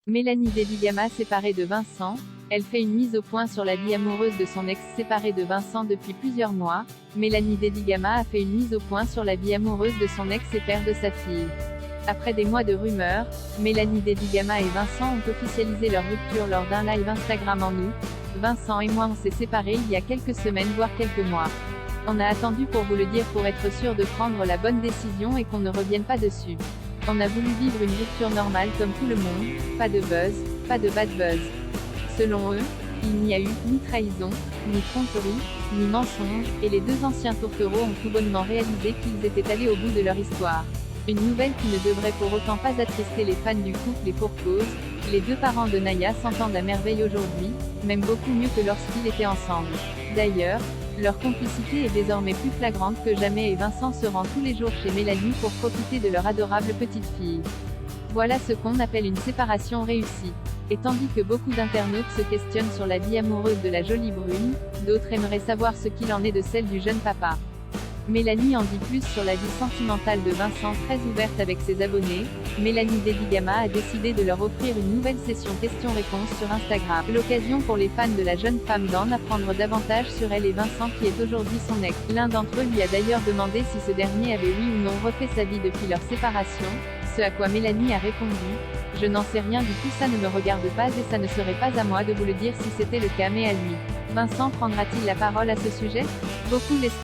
Mélanie Dedigama séparée de Vincent, elle fait une mise au point sur la vie amoureuse de son ex séparé de Vincent depuis plusieurs mois. Mélanie Dedigama a fait une mise au point sur la vie amoureuse de son ex et père de sa fille. Après des mois de rumeurs, Mélanie Dedigama et Vincent ont officialisé leur rupture lors d'un live Instagram en août. Vincent et moi on s'est séparés il y a quelques semaines voire quelques mois. On a attendu pour vous le dire pour être sûr de prendre la bonne décision et qu'on ne revienne pas dessus. On a voulu vivre une rupture normale comme tout le monde, pas de buzz, pas de bad buzz. Selon eux, il n'y a eu ni trahison, ni tromperie, ni mensonge, et les deux anciens tourtereaux ont tout bonnement réalisé qu'ils étaient allés au bout de leur histoire. Une nouvelle qui ne devrait pour autant pas attrister les fans du couple et pour cause, les deux parents de Naya s'entendent à merveille aujourd'hui, même beaucoup mieux que lorsqu'ils étaient ensemble. D'ailleurs, leur complicité est désormais plus flagrante que jamais et Vincent se rend tous les jours chez Mélanie pour profiter de leur adorable petite fille. Voilà ce qu'on appelle une séparation réussie. Et tandis que beaucoup d'internautes se questionnent sur la vie amoureuse de la jolie brune, d'autres aimeraient savoir ce qu'il en est de celle du jeune papa. Mélanie en dit plus sur la vie sentimentale de Vincent, très ouverte avec ses abonnés. Mélanie Dedigama a décidé de leur offrir une nouvelle session questions-réponses sur Instagram. L'occasion pour les fans de la jeune femme d'en apprendre davantage sur elle et Vincent qui est aujourd'hui son ex. L'un d'entre eux lui a d'ailleurs demandé si ce dernier avait oui ou non refait sa vie depuis leur séparation, ce à quoi Mélanie a répondu « Je n'en sais rien du tout, ça ne me regarde pas et ça ne serait pas à moi de vous le dire si c'était le cas mais à lui ». Vincent prendra-t-il la parole à ce sujet? Beaucoup l'espèrent.